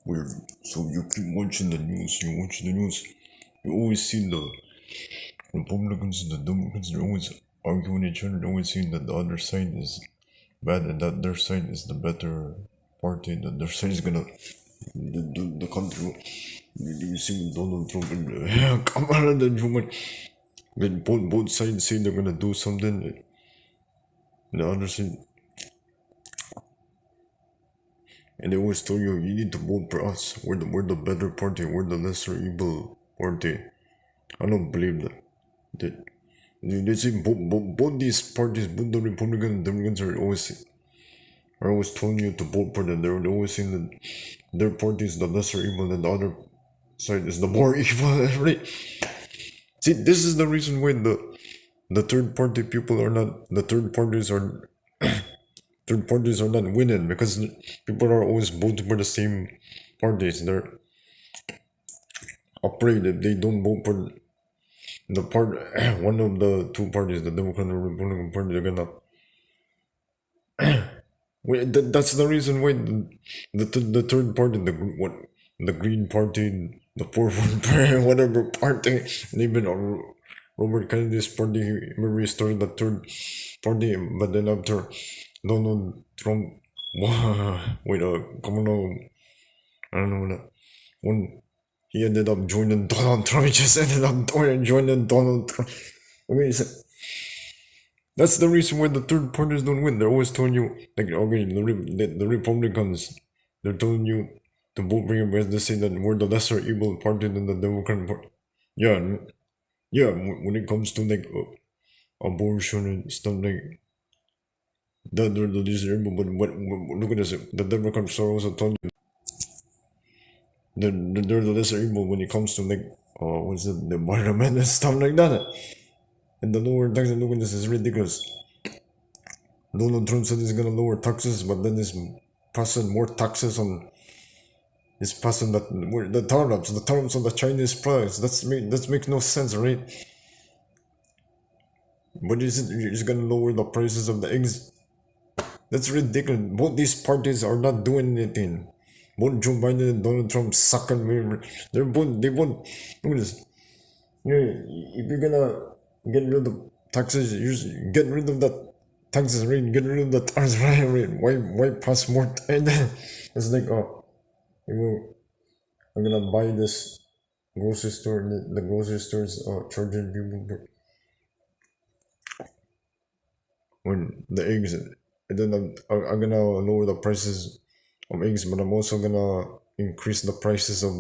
weird. So you keep watching the news, you always see the Republicans and the Democrats, they're always arguing each other, they're always saying that the other side is bad and that their side is the better party, that their side is gonna the country. You see Donald Trump and Kamala and Truman. Then both sides say they're gonna do something. The other side, and they always tell you need to vote for us. We're the better party. We're the lesser evil party. I don't believe that. They say both these parties, both the Republicans and Democrats are always telling you to vote for them. They're always saying that their party is the lesser evil and the other side is the more evil. Right? See, this is the reason why the third party people are not the third parties are not winning, because people are always voting for the same parties. They're afraid if they don't vote for the part one of the two parties, the Democrat and Republican Party, they're gonna that's the reason why the third party, the Green Party, the fourth party, whatever party, and even Robert Kennedy's party, remember he started the third party, but then after Donald Trump, wait, come on, I don't know, when he ended up joining Donald Trump, he just ended up joining Donald Trump. I mean, that's the reason why the third parties don't win. They're always telling you, like, okay, the Republicans, they're telling you to vote for him because they say that we're the lesser evil party than the Democrat Party. Yeah, when it comes to like abortion and stuff like that, they're the lesser evil. But look at this, the Democrats are also telling you they're the lesser evil when it comes to like what's it, the environment and stuff like that. And the lower taxes, look at this, is ridiculous. Donald Trump said he's gonna lower taxes, but then he's passing more taxes on. He's passing the tariffs on the Chinese products. That makes no sense, right? But is it he's gonna lower the prices of the eggs? That's ridiculous. Both these parties are not doing anything. Both Joe Biden and Donald Trump suck at me. They both. Look at this. If you're gonna get rid of taxes, you get rid of the taxes, right? Get rid of the taxes, right? Why pass more? And then it's like, I'm gonna buy this grocery store. The grocery store is charging people when the eggs, and then I'm gonna lower the prices of eggs, but I'm also gonna increase the prices of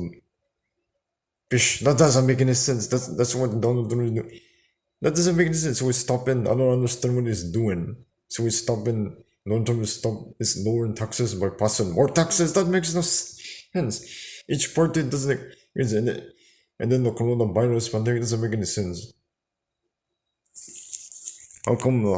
fish. That doesn't make any sense. That's what Donald Trump is doing. That doesn't make any sense. So he's stopping. I don't understand what he's doing. So he's stopping. Donald Trump is lowering taxes by passing more taxes. That makes no sense. Each party doesn't. And then the coronavirus pandemic doesn't make any sense. How come the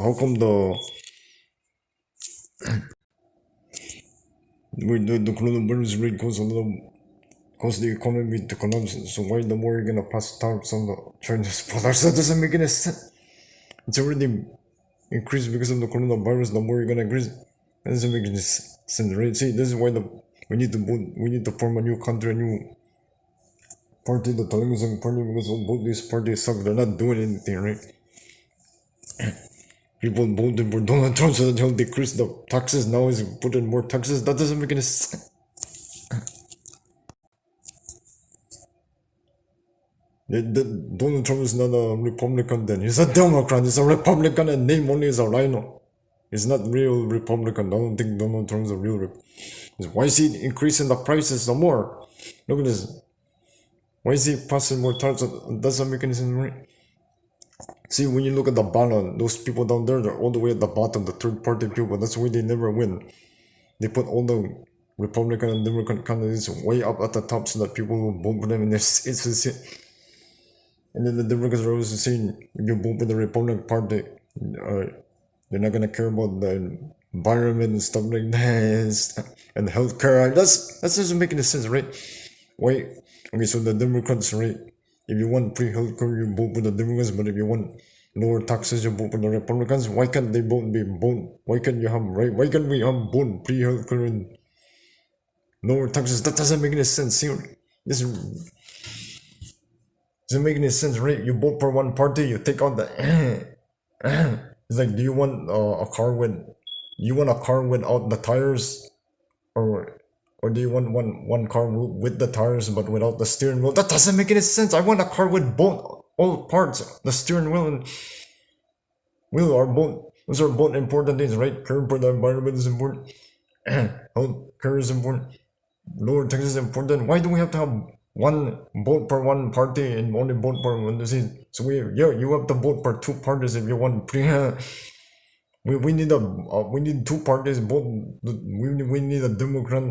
coronavirus rate cause the economy to collapse? So why the more you're gonna pass tariffs on the Chinese products? That doesn't make any sense. It's already increased because of the coronavirus. The more you're gonna increase, that doesn't make any sense, right? See, this is why we need to form a new country, a new party, the Talingasang party, because both these parties suck. They're not doing anything, right? People voted for Donald Trump so that he'll decrease the taxes. Now he's putting more taxes. That doesn't make any sense. Donald Trump is not a Republican then. He's a Democrat. He's a Republican and name only is a rhino. He's not real Republican. I don't think Donald Trump is a real Republican. Why is he increasing the prices some more? Look at this. Why is he passing more tariffs? It doesn't make any sense, right? See, when you look at the bottom, those people down there, they're all the way at the bottom, the third party people. That's why they never win. They put all the Republican and Democrat candidates way up at the top so that people will vote for them. And and then the Democrats are always saying, if you vote for the Republican Party, they're not gonna care about the environment and stuff like that and healthcare. That doesn't make any sense, right? Why? Okay, so the Democrats, right? If you want free healthcare, you vote for the Democrats. But if you want lower taxes, you vote for the Republicans. Why can't they both be both? Why can't you have right? Why can't we have both free healthcare lower taxes. That doesn't make any sense. This doesn't make any sense, right? You vote for one party, you take out the. It's like, do you want a car with, you want a car without the tires, or do you want one car with the tires but without the steering wheel? That doesn't make any sense. I want a car with both all parts. The steering wheel and wheel are both. Those are both important things, right? Care for the environment is important. Health care is important. Lower taxes is important. Why do we have to have one vote for one party and only vote for one disease? So you have to vote for two parties if you want. We need two parties. Both we need a Democrat,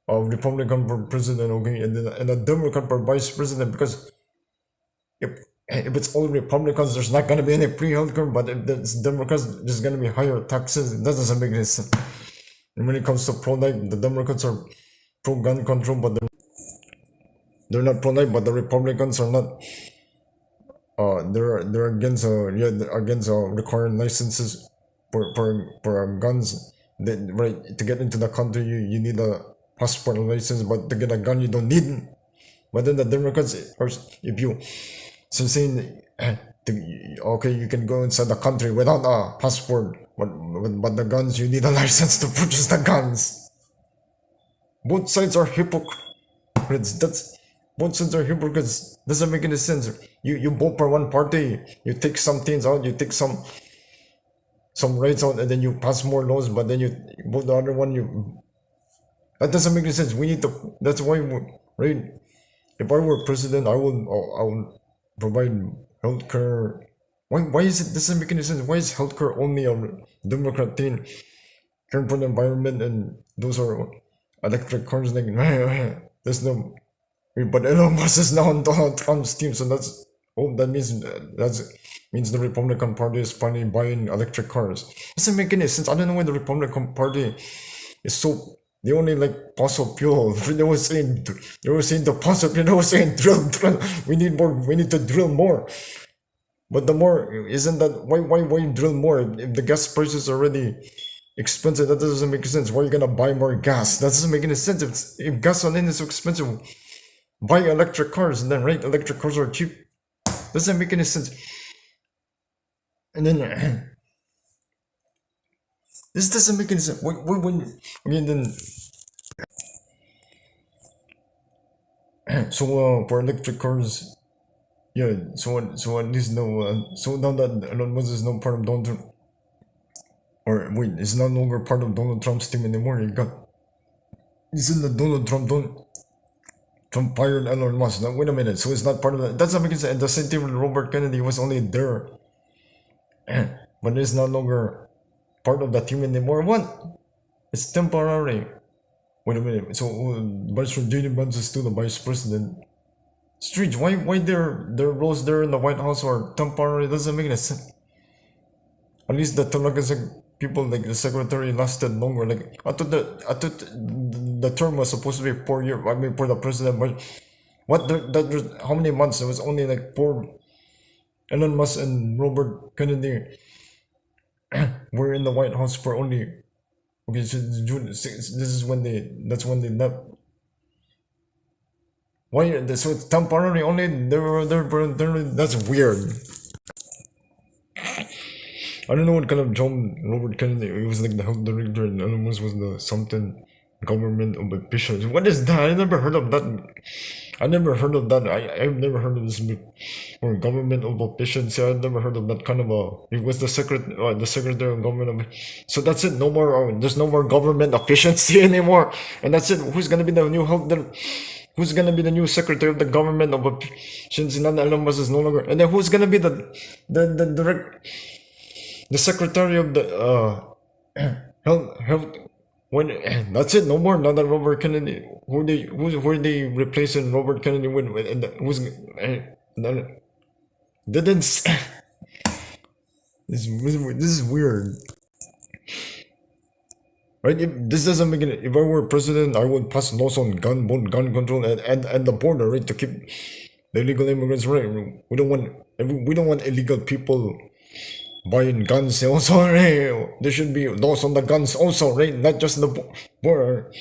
a Republican for president, okay, and a Democrat for vice president, because if it's all Republicans, there's not gonna be any free healthcare. But if it's Democrats, there's gonna be higher taxes. That doesn't make any sense. And when it comes to pro-life, the Democrats are pro-gun control, but they're not pro-life. But the Republicans are not. They're against against requiring licenses for guns. Right, to get into the country, you need a passport license, but to get a gun you don't need. But then the Democrats, if you saying okay, you can go inside the country without a passport, but the guns, you need a license to purchase the guns. Both sides are hypocrites. Both sides are hypocrites. Doesn't make any sense. You vote for one party, you take some things out, you take some rights out, and then you pass more laws, but then you vote the other one. That doesn't make any sense. We need to. That's why, right? If I were president, I would provide healthcare. Why is it doesn't make any sense? Why is healthcare only a Democrat thing? Care for the environment, and those are electric cars. Like there's no. But Elon Musk is now on Donald Trump's team, so that means the Republican Party is finally buying electric cars. Doesn't make any sense. I don't know why the Republican Party is so. They only like fossil fuel. They were saying the fossil fuel. They were saying drill. We need more. We need to drill more. But the more, isn't that why drill more if the gas prices are already expensive? That doesn't make sense. Why are you gonna buy more gas? That doesn't make any sense. If gasoline is so expensive, buy electric cars, and then electric cars are cheap. Doesn't make any sense. And then this doesn't make any sense. So for electric cars, yeah. So at least so now that Elon Musk is no part of Donald Trump, or wait, is no longer part of Donald Trump's team anymore. Isn't the Donald Trump fired Elon Musk? Now, wait a minute. So it's not part of that. That's not making sense. The same thing with Robert Kennedy was only there, but it's no longer part of the team anymore. What? It's temporary. Wait a minute. So Vice JD Vance is still the vice president. Strange. Why their roles there in the White House are temporary? It doesn't make any sense. At least the Tulaga people, like the secretary, lasted longer. Like I thought the term was supposed to be 4 years. I mean, for the president, but how many months? It was only like 4. Elon Musk and Robert Kennedy were in the White House for only. Okay, so June. This is when that's when they left. Why? So it's temporary only. That's weird. I don't know what kind of job Robert Kennedy. He was like the health director, and Elon Musk was the something government of officials. What is that? I never heard of that. I've never heard of this before. Government of efficiency. I've never heard of that kind of a. He was the secretary of government. So that's it. No more. There's no more government efficiency anymore. And that's it. Who's gonna be the new Who's gonna be the new secretary of the government of efficiency? Now Elon Musk is no longer. And then who's gonna be the secretary of the health? When that's it, no more. Now that Robert Kennedy, who are they replacing Robert Kennedy with? And who's didn't this is weird, right? This doesn't make it. If I were president, I would pass laws on gun control and the border, right, to keep the illegal immigrants, right? We don't want illegal people buying guns also, right? There should be laws on the guns also, right? Not just the border.